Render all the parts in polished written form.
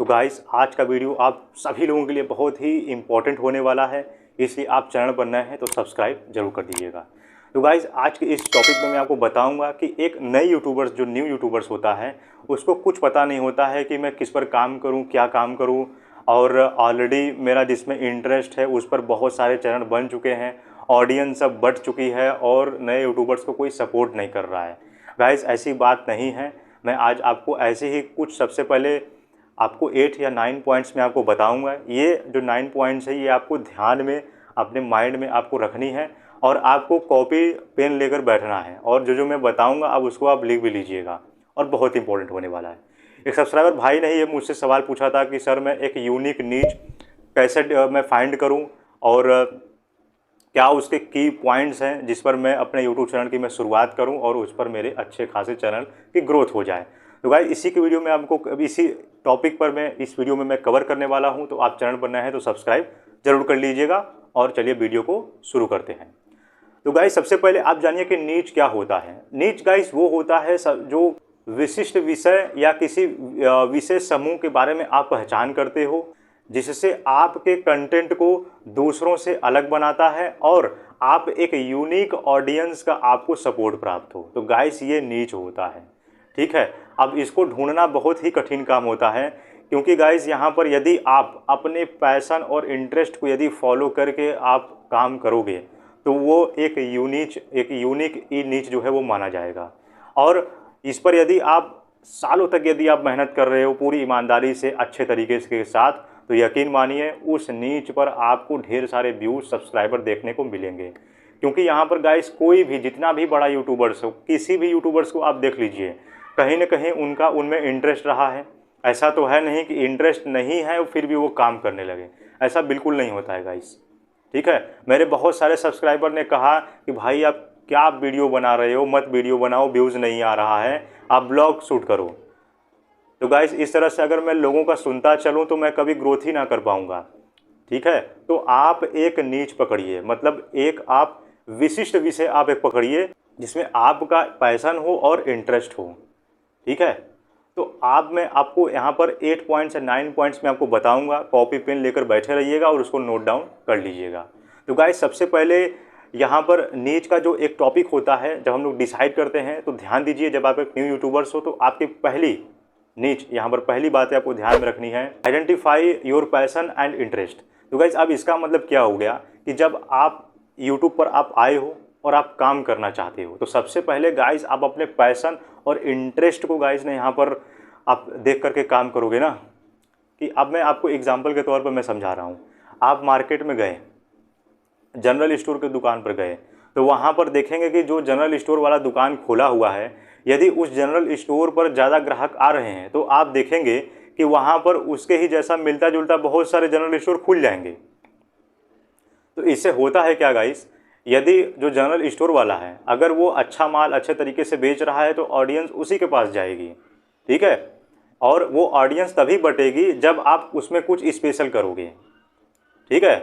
तो गाइस आज का वीडियो आप सभी लोगों के लिए बहुत ही इम्पोर्टेंट होने वाला है, इसलिए आप चैनल पर नए हैं तो सब्सक्राइब जरूर कर दीजिएगा। तो गाइस आज के इस टॉपिक में मैं आपको बताऊंगा कि एक नए यूट्यूबर्स जो न्यू यूट्यूबर्स होता है उसको कुछ पता नहीं होता है कि मैं किस पर काम करूं, क्या काम करूं, और ऑलरेडी मेरा जिसमें इंटरेस्ट है उस पर बहुत सारे चैनल बन चुके हैं, ऑडियंस सब बढ़ चुकी है और नए यूट्यूबर्स को कोई सपोर्ट नहीं कर रहा है। गाइस ऐसी बात नहीं है। मैं आज आपको ऐसे ही कुछ सबसे पहले आपको 8 या 9 पॉइंट्स में आपको बताऊंगा। ये जो 9 पॉइंट्स है ये आपको ध्यान में अपने माइंड में आपको रखनी है और आपको कॉपी पेन लेकर बैठना है और जो मैं बताऊंगा अब उसको आप लिख भी लीजिएगा और बहुत इंपॉर्टेंट होने वाला है। एक सब्सक्राइबर भाई ने ये मुझसे सवाल पूछा था कि सर मैं एक यूनिक नीच कैसे मैं फाइंड करूं और क्या उसके की पॉइंट्स हैं जिस पर मैं अपने यूट्यूब चैनल की मैं शुरुआत करूं और उस पर मेरे अच्छे खासे चैनल की ग्रोथ हो जाए। तो गाइस इसी के वीडियो में आपको इसी टॉपिक पर मैं इस वीडियो में मैं कवर करने वाला हूं। तो आप चैनल पर नए हैं तो सब्सक्राइब जरूर कर लीजिएगा और चलिए वीडियो को शुरू करते हैं। तो गाइस सबसे पहले आप जानिए कि नीच क्या होता है। नीच गाइस वो होता है जो विशिष्ट विषय या किसी विशेष समूह के बारे में आप पहचान करते हो जिससे आपके कंटेंट को दूसरों से अलग बनाता है और आप एक यूनिक ऑडियंस का आपको सपोर्ट प्राप्त हो। तो गाइस ये नीच होता है, ठीक है। अब इसको ढूंढना बहुत ही कठिन काम होता है क्योंकि गाइस यहाँ पर यदि आप अपने पैशन और इंटरेस्ट को यदि फॉलो करके आप काम करोगे तो वो एक यूनिक ई नीच जो है वो माना जाएगा। और इस पर यदि आप सालों तक यदि आप मेहनत कर रहे हो पूरी ईमानदारी से अच्छे तरीके के साथ तो यकीन मानिए उस नीच पर आपको ढेर सारे व्यूज सब्सक्राइबर देखने को मिलेंगे। क्योंकि यहाँ पर गाइस कोई भी जितना भी बड़ा यूट्यूबर्स हो, किसी भी यूट्यूबर्स को आप देख लीजिए, कहीं ना कहीं उनका उनमें इंटरेस्ट रहा है। ऐसा तो है नहीं कि इंटरेस्ट नहीं है फिर भी वो काम करने लगे, ऐसा बिल्कुल नहीं होता है गाइस, ठीक है। मेरे बहुत सारे सब्सक्राइबर ने कहा कि भाई आप क्या वीडियो बना रहे हो, मत वीडियो बनाओ, व्यूज़ नहीं आ रहा है, आप ब्लॉग शूट करो। तो गाइस इस तरह से अगर मैं लोगों का सुनता चलूँ तो मैं कभी ग्रोथ ही ना कर पाऊँगा, ठीक है। तो आप एक नीच पकड़िए, मतलब एक आप विशिष्ट विषय आप एक पकड़िए जिसमें आपका पैशन हो और इंटरेस्ट हो, ठीक है। तो मैं आपको यहाँ पर 8 पॉइंट्स या 9 पॉइंट्स में आपको बताऊंगा, कॉपी पेन लेकर बैठे रहिएगा और उसको नोट डाउन कर लीजिएगा। तो गाइस सबसे पहले यहाँ पर नीच का जो एक टॉपिक होता है जब हम लोग डिसाइड करते हैं तो ध्यान दीजिए, जब आप एक न्यू यूट्यूबर्स हो तो आपकी पहली नीच यहाँ पर पहली बात है आपको ध्यान में रखनी है, identify your passion and interest. तो गाइस अब इसका मतलब क्या हो गया कि जब आप यूट्यूब पर आप आए हो और आप काम करना चाहते हो तो सबसे पहले गाइस आप अपने पैशन और इंटरेस्ट को गाइस ने यहाँ पर आप देख करके काम करोगे ना। कि अब मैं आपको एग्जांपल के तौर पर मैं समझा रहा हूँ। आप मार्केट में गए, जनरल स्टोर के दुकान पर गए तो वहाँ पर देखेंगे कि जो जनरल स्टोर वाला दुकान खोला हुआ है, यदि उस जनरल स्टोर पर ज़्यादा ग्राहक आ रहे हैं तो आप देखेंगे कि वहाँ पर उसके ही जैसा मिलता जुलता बहुत सारे जनरल स्टोर खुल जाएंगे। तो इससे होता है क्या गाइस, यदि जो जनरल स्टोर वाला है अगर वो अच्छा माल अच्छे तरीके से बेच रहा है तो ऑडियंस उसी के पास जाएगी, ठीक है। और वो ऑडियंस तभी बटेगी जब आप उसमें कुछ स्पेशल करोगे, ठीक है।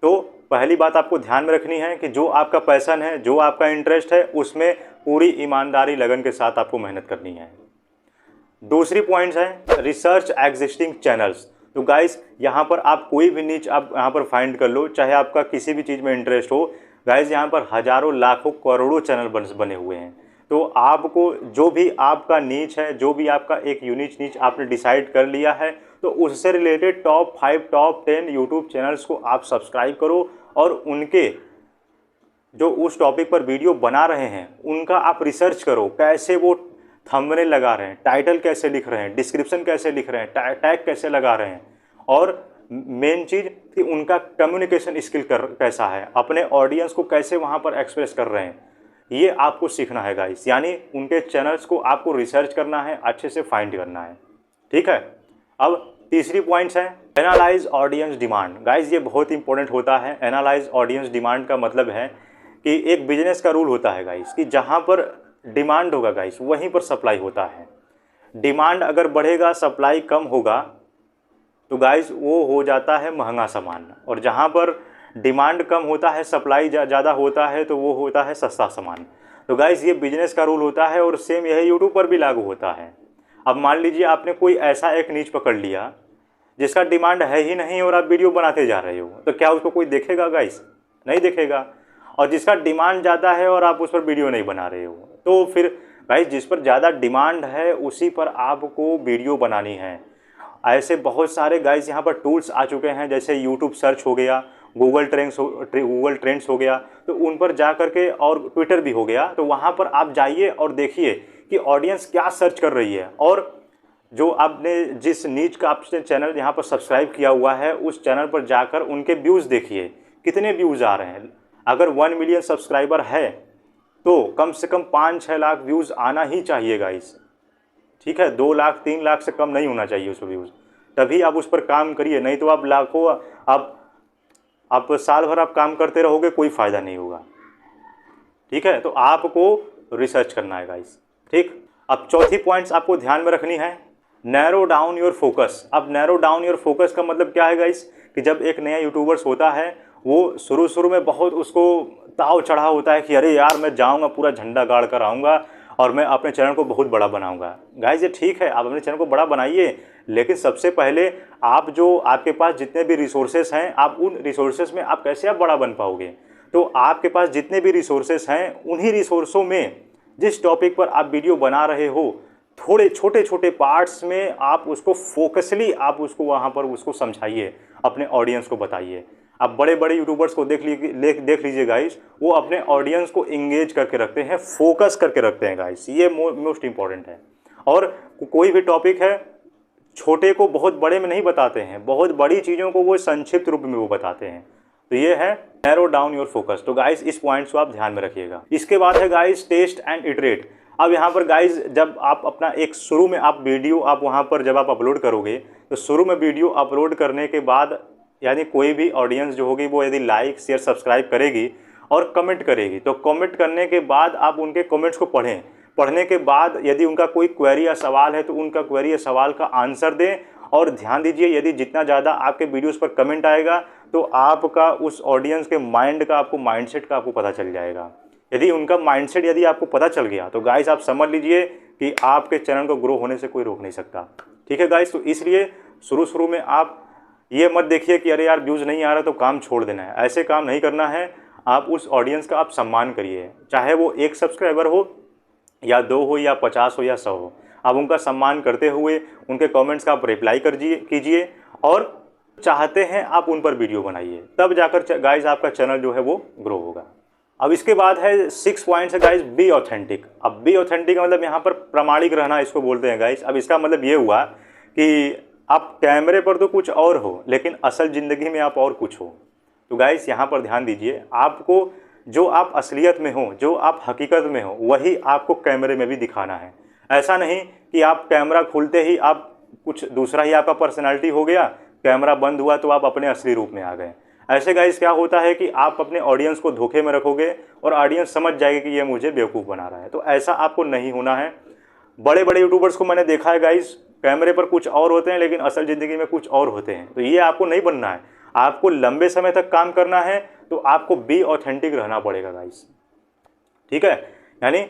तो पहली बात आपको ध्यान में रखनी है कि जो आपका पैशन है, जो आपका इंटरेस्ट है, उसमें पूरी ईमानदारी लगन के साथ आपको मेहनत करनी है। दूसरी पॉइंट्स है रिसर्च एग्जिस्टिंग चैनल्स। तो गाइस यहाँ पर आप कोई भी नीच आप यहाँ पर फाइंड कर लो, चाहे आपका किसी भी चीज़ में इंटरेस्ट हो। गाइस यहाँ पर हज़ारों लाखों करोड़ों चैनल बने हुए हैं। तो आपको जो भी आपका नीच है, जो भी आपका एक यूनिक नीच आपने डिसाइड कर लिया है तो उससे related top 5 top 10 YouTube channels को आप सब्सक्राइब करो और उनके जो उस टॉपिक पर वीडियो बना रहे हैं उनका आप रिसर्च करो, कैसे वो थंबनेल लगा रहे हैं, टाइटल कैसे लिख रहे हैं, डिस्क्रिप्शन कैसे लिख रहे हैं, टैग कैसे लगा रहे हैं, और मेन चीज़ कि उनका कम्युनिकेशन स्किल कैसा है, अपने ऑडियंस को कैसे वहाँ पर एक्सप्रेस कर रहे हैं, ये आपको सीखना है गाइस। यानी उनके चैनल्स को आपको रिसर्च करना है, अच्छे से फाइंड करना है, ठीक है। अब तीसरी पॉइंट्स है एनालाइज ऑडियंस डिमांड। गाइस ये बहुत इंपॉर्टेंट होता है। एनालाइज ऑडियंस डिमांड का मतलब है कि एक बिजनेस का रूल होता है गाइस कि जहाँ पर डिमांड होगा गाइस वहीं पर सप्लाई होता है। डिमांड अगर बढ़ेगा, सप्लाई कम होगा तो गाइस वो हो जाता है महंगा सामान, और जहाँ पर डिमांड कम होता है, सप्लाई ज़्यादा होता है तो वो होता है सस्ता सामान। तो गाइस ये बिजनेस का रूल होता है और सेम यही यूट्यूब पर भी लागू होता है। अब मान लीजिए आपने कोई ऐसा एक नीच पकड़ लिया जिसका डिमांड है ही नहीं और आप वीडियो बनाते जा रहे हो, तो क्या उसको कोई देखेगा गाइस? नहीं देखेगा। और जिसका डिमांड ज़्यादा है और आप उस पर वीडियो नहीं बना रहे हो, तो फिर गाइस जिस पर ज़्यादा डिमांड है उसी पर आपको वीडियो बनानी है। ऐसे बहुत सारे गाइस यहाँ पर टूल्स आ चुके हैं, जैसे यूट्यूब सर्च हो गया, गूगल ट्रेंड्स हो गया, तो उन पर जा करके, और ट्विटर भी हो गया, तो वहाँ पर आप जाइए और देखिए कि ऑडियंस क्या सर्च कर रही है। और जो आपने जिस नीच का आपने चैनल यहाँ पर सब्सक्राइब किया हुआ है, उस चैनल पर जाकर उनके व्यूज़ देखिए, कितने व्यूज़ आ रहे हैं। अगर 1 मिलियन सब्सक्राइबर है तो कम से कम 5-6 लाख व्यूज़ आना ही चाहिए गाइस, ठीक है। 2 लाख 3 लाख से कम नहीं होना चाहिए उस पर व्यूज़, तभी आप उस पर काम करिए। नहीं तो आप लाखों, आप साल भर आप काम करते रहोगे, कोई फ़ायदा नहीं होगा, ठीक है। तो आपको रिसर्च करना है गाइस, ठीक। अब चौथी पॉइंट्स आपको ध्यान में रखनी है, नैरो डाउन योर फोकस। अब नैरो डाउन योर फोकस का मतलब क्या है गाइस, कि जब एक नया यूट्यूबर्स होता है, वो शुरू में बहुत उसको ताव चढ़ा होता है कि अरे यार मैं जाऊंगा, पूरा झंडा गाड़ कर आऊँगा और मैं अपने चैनल को बहुत बड़ा बनाऊंगा। गाइस ये ठीक है, आप अपने चैनल को बड़ा बनाइए, लेकिन सबसे पहले आप जो आपके पास जितने भी रिसोर्सेस हैं, आप उन रिसोर्सेस में आप कैसे आप बड़ा बन पाओगे। तो आपके पास जितने भी रिसोर्सेस हैं, उन्हीं रिसोर्सों में जिस टॉपिक पर आप वीडियो बना रहे हो, थोड़े छोटे छोटे पार्ट्स में आप उसको फोकसली आप उसको वहाँ पर उसको समझाइए, अपने ऑडियंस को बताइए। आप बड़े बड़े यूट्यूबर्स को देख लीजिए गाइस, वो अपने ऑडियंस को इंगेज करके रखते हैं, फोकस करके रखते हैं गाइस, ये मोस्ट इंपॉर्टेंट है। और कोई भी टॉपिक है, छोटे को बहुत बड़े में नहीं बताते हैं, बहुत बड़ी चीज़ों को वो संक्षिप्त रूप में वो बताते हैं। तो ये है नैरो डाउन योर फोकस। तो गाइस इस पॉइंट्स को आप ध्यान में रखिएगा। इसके बाद है गाइस टेस्ट एंड इटरेट। अब यहाँ पर गाइस जब आप अपना एक शुरू में आप वीडियो आप वहाँ पर जब आप अपलोड करोगे, तो शुरू में वीडियो अपलोड करने के बाद, यानी कोई भी ऑडियंस जो होगी वो यदि लाइक शेयर सब्सक्राइब करेगी और कमेंट करेगी, तो कमेंट करने के बाद आप उनके कमेंट्स को पढ़ें। पढ़ने के बाद यदि उनका कोई क्वेरी या सवाल है, तो उनका क्वेरी या सवाल का आंसर दें। और ध्यान दीजिए, यदि जितना ज़्यादा आपके वीडियोस पर कमेंट आएगा, तो आपका उस ऑडियंस के माइंड का, आपको माइंडसेट का आपको पता चल जाएगा। यदि उनका माइंडसेट यदि आपको पता चल गया, तो गाइस आप समझ लीजिए कि आपके चैनल को ग्रो होने से कोई रोक नहीं सकता, ठीक है गाइस। तो इसलिए शुरू में आप ये मत देखिए कि अरे यार व्यूज़ नहीं आ रहा तो काम छोड़ देना है, ऐसे काम नहीं करना है। आप उस ऑडियंस का आप सम्मान करिए, चाहे वो 1 सब्सक्राइबर हो या 2 हो या 50 हो या 100 हो। आप उनका सम्मान करते हुए उनके कमेंट्स का आप रिप्लाई कीजिए, और चाहते हैं आप उन पर वीडियो बनाइए, तब जाकर गाइस आपका चैनल जो है वो ग्रो होगा। अब इसके बाद है 6 पॉइंट्स है गाइस, बी ऑथेंटिक। अब बी ऑथेंटिक का मतलब यहाँ पर प्रामाणिक रहना इसको बोलते हैं गाइस। अब इसका मतलब ये हुआ कि आप कैमरे पर तो कुछ और हो, लेकिन असल ज़िंदगी में आप और कुछ हो। तो गाइस यहाँ पर ध्यान दीजिए, आपको जो आप असलियत में हो, जो आप हकीकत में हो, वही आपको कैमरे में भी दिखाना है। ऐसा नहीं कि आप कैमरा खोलते ही आप कुछ दूसरा ही आपका पर्सनालिटी हो गया, कैमरा बंद हुआ तो आप अपने असली रूप में आ गए। ऐसे गाइस क्या होता है कि आप अपने ऑडियंस को धोखे में रखोगे और ऑडियंस समझ जाएगी कि ये मुझे बेवकूफ़ बना रहा है। तो ऐसा आपको नहीं होना है। बड़े बड़े यूट्यूबर्स को मैंने देखा है गाइस, कैमरे पर कुछ और होते हैं लेकिन असल ज़िंदगी में कुछ और होते हैं। तो ये आपको नहीं बनना है। आपको लंबे समय तक काम करना है, तो आपको बी ऑथेंटिक रहना पड़ेगा गाइस, ठीक है। यानी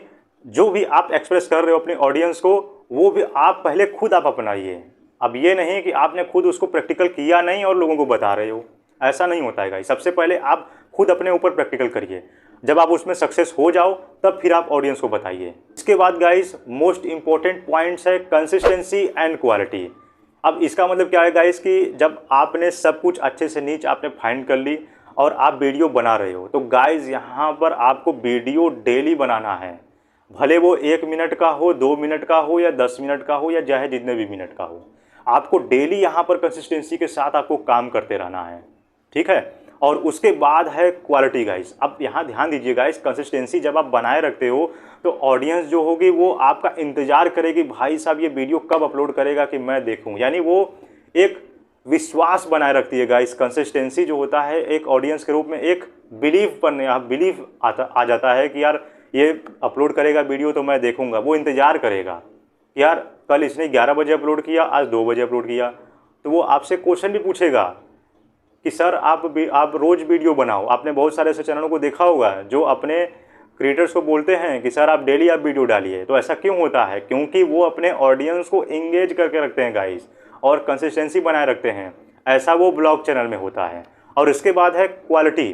जो भी आप एक्सप्रेस कर रहे हो अपने ऑडियंस को, वो भी आप पहले खुद आप अपनाइए। अब ये नहीं कि आपने खुद उसको प्रैक्टिकल किया नहीं और लोगों को बता रहे हो, ऐसा नहीं होता है गाइस। सबसे पहले आप खुद अपने ऊपर प्रैक्टिकल करिए, जब आप उसमें सक्सेस हो जाओ तब फिर आप ऑडियंस को बताइए। इसके बाद गाइस मोस्ट इंपॉर्टेंट पॉइंट्स है कंसिस्टेंसी एंड क्वालिटी। अब इसका मतलब क्या है गाइस कि जब आपने सब कुछ अच्छे से नीच आपने फाइंड कर ली और आप वीडियो बना रहे हो, तो गाइस यहाँ पर आपको वीडियो डेली बनाना है। भले वो 1 मिनट का हो, 2 मिनट का हो या 10 मिनट का हो या चाहे जितने भी मिनट का हो, आपको डेली यहाँ पर कंसिस्टेंसी के साथ आपको काम करते रहना है, ठीक है। और उसके बाद है क्वालिटी गाइस। अब यहाँ ध्यान दीजिए गाइस, कंसिस्टेंसी जब आप बनाए रखते हो तो ऑडियंस जो होगी वो आपका इंतज़ार करेगी, भाई साहब ये वीडियो कब अपलोड करेगा कि मैं देखूँ। यानी वो एक विश्वास बनाए रखती है गाइस। कंसिस्टेंसी जो होता है एक ऑडियंस के रूप में एक बिलीव आ जाता है कि यार ये अपलोड करेगा वीडियो तो मैं देखूंगा। वो इंतज़ार करेगा, यार कल इसने 11 बजे अपलोड किया, आज 2 बजे अपलोड किया, तो वो आपसे क्वेश्चन भी पूछेगा कि सर आप रोज़ वीडियो बनाओ। आपने बहुत सारे ऐसे चैनलों को देखा होगा जो अपने क्रिएटर्स को बोलते हैं कि सर आप डेली आप वीडियो डालिए। तो ऐसा क्यों होता है? क्योंकि वो अपने ऑडियंस को इंगेज करके रखते हैं गाइस, और कंसिस्टेंसी बनाए रखते हैं। ऐसा वो ब्लॉग चैनल में होता है। और इसके बाद है क्वालिटी,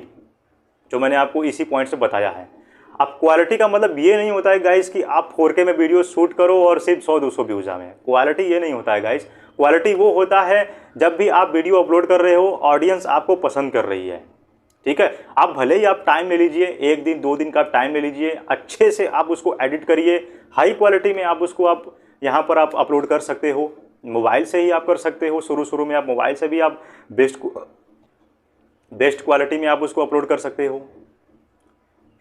जो मैंने आपको इसी पॉइंट से बताया है। अब क्वालिटी का मतलब ये नहीं होता है गाइस कि आप 4K में वीडियो शूट करो और सिर्फ 100-200 व्यूज आवे। क्वालिटी ये नहीं होता है गाइस। क्वालिटी वो होता है जब भी आप वीडियो अपलोड कर रहे हो, ऑडियंस आपको पसंद कर रही है, ठीक है। आप भले ही आप टाइम ले लीजिए, 1 दिन 2 दिन का टाइम ले लीजिए, अच्छे से आप उसको एडिट करिए, हाई क्वालिटी में आप उसको आप यहाँ पर आप अपलोड कर सकते हो। मोबाइल से ही आप कर सकते हो, शुरू में आप मोबाइल से भी आप बेस्ट क्वालिटी में आप उसको अपलोड कर सकते हो,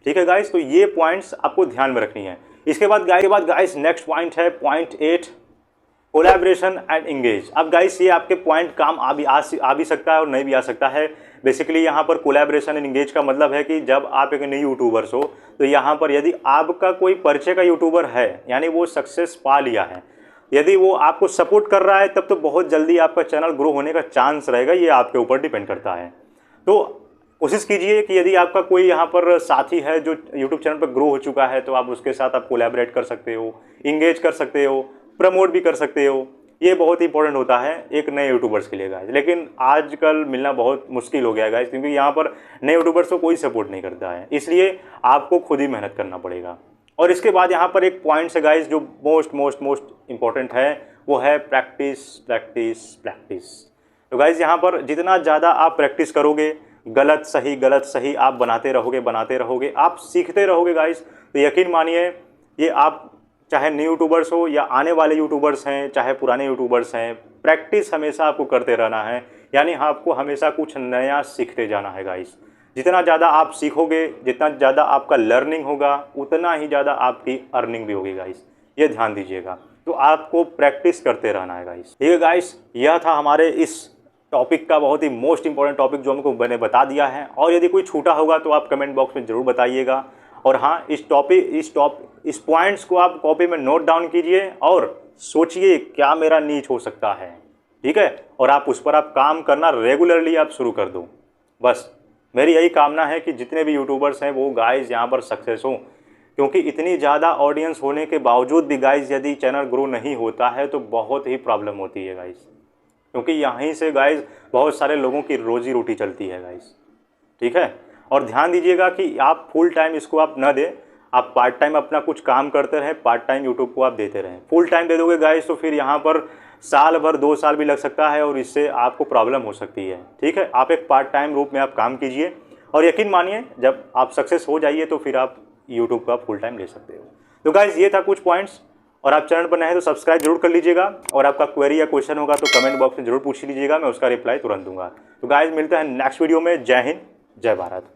ठीक है गाइस। तो ये पॉइंट्स आपको ध्यान में रखनी है। इसके बाद गाइस नेक्स्ट पॉइंट है पॉइंट 8, कोलैबोरेशन एंड इंगेज। अब गाइस ये आपके पॉइंट काम आ भी सकता है और नहीं भी आ सकता है। बेसिकली यहाँ पर कोलैबोरेशन एंड इंगेज का मतलब है कि जब आप एक नई यूट्यूबर्स हो, तो यहाँ पर यदि आपका कोई परिचय का यूट्यूबर है, यानी वो सक्सेस पा लिया है, यदि वो आपको सपोर्ट कर रहा है, तब तो बहुत जल्दी आपका चैनल ग्रो होने का चांस रहेगा। ये आपके ऊपर डिपेंड करता है। तो कोशिश कीजिए कि यदि आपका कोई यहाँ पर साथी है जो यूट्यूब चैनल पर ग्रो हो चुका है, तो आप उसके साथ आप कोलैबोरेट कर सकते हो, इंगेज कर सकते हो, प्रमोट भी कर सकते हो। ये बहुत इंपॉर्टेंट होता है एक नए यूट्यूबर्स के लिए गाइस। लेकिन आजकल मिलना बहुत मुश्किल हो गया है गाइस, क्योंकि यहाँ पर नए यूट्यूबर्स को कोई सपोर्ट नहीं करता है, इसलिए आपको खुद ही मेहनत करना पड़ेगा। और इसके बाद यहाँ पर एक पॉइंट है गाइस जो मोस्ट इंपॉर्टेंट है, वो है प्रैक्टिस। तो गाइस यहाँ पर जितना ज़्यादा आप प्रैक्टिस करोगे, गलत सही आप बनाते रहोगे, आप सीखते रहोगे गाइस, तो यकीन मानिए ये आप चाहे न्यू यूट्यूबर्स हो या आने वाले यूट्यूबर्स हैं, चाहे पुराने यूट्यूबर्स हैं, प्रैक्टिस हमेशा आपको करते रहना है। यानी आपको हमेशा कुछ नया सीखते जाना है गाइस। जितना ज़्यादा आप सीखोगे, जितना ज़्यादा आपका लर्निंग होगा, उतना ही ज़्यादा आपकी अर्निंग भी होगी गाइस। ये ध्यान दीजिएगा। तो आपको प्रैक्टिस करते रहना है गाइस, ठीक है गाइस। यह था हमारे इस टॉपिक का बहुत ही मोस्ट इंपॉर्टेंट टॉपिक जो हमको मैंने बता दिया है। और यदि कोई छूटा होगा तो आप कमेंट बॉक्स में ज़रूर बताइएगा। और हाँ, इस पॉइंट्स को आप कॉपी में नोट डाउन कीजिए और सोचिए क्या मेरा नीच हो सकता है, ठीक है। और आप उस पर आप काम करना रेगुलरली आप शुरू कर दो। बस मेरी यही कामना है कि जितने भी यूट्यूबर्स हैं वो गाइस यहाँ पर सक्सेस हो, क्योंकि इतनी ज़्यादा ऑडियंस होने के बावजूद भी गाइस यदि चैनल ग्रो नहीं होता है तो बहुत ही प्रॉब्लम होती है गाइस, क्योंकि यहीं से गाइस बहुत सारे लोगों की रोजी रोटी चलती है गाइस, ठीक है। और ध्यान दीजिएगा कि आप फुल टाइम इसको आप न दें, आप पार्ट टाइम अपना कुछ काम करते रहें, पार्ट टाइम यूट्यूब को आप देते रहें। फुल टाइम दे दोगे गाइस तो फिर यहाँ पर साल भर 2 साल भी लग सकता है और इससे आपको प्रॉब्लम हो सकती है, ठीक है। आप एक पार्ट टाइम रूप में आप काम कीजिए और यकीन मानिए जब आप सक्सेस हो जाइए तो फिर आप यूट्यूब का फुल टाइम ले सकते हो। तो गाइस ये था कुछ पॉइंट्स। और आप चैनल पर नए हैं तो सब्सक्राइब जरूर कर लीजिएगा। और आपका क्वेरी या क्वेश्चन होगा तो कमेंट बॉक्स में जरूर पूछ लीजिएगा, मैं उसका रिप्लाई तुरंत दूंगा। तो गाइस मिलते हैं नेक्स्ट वीडियो में। जय हिंद, जय भारत।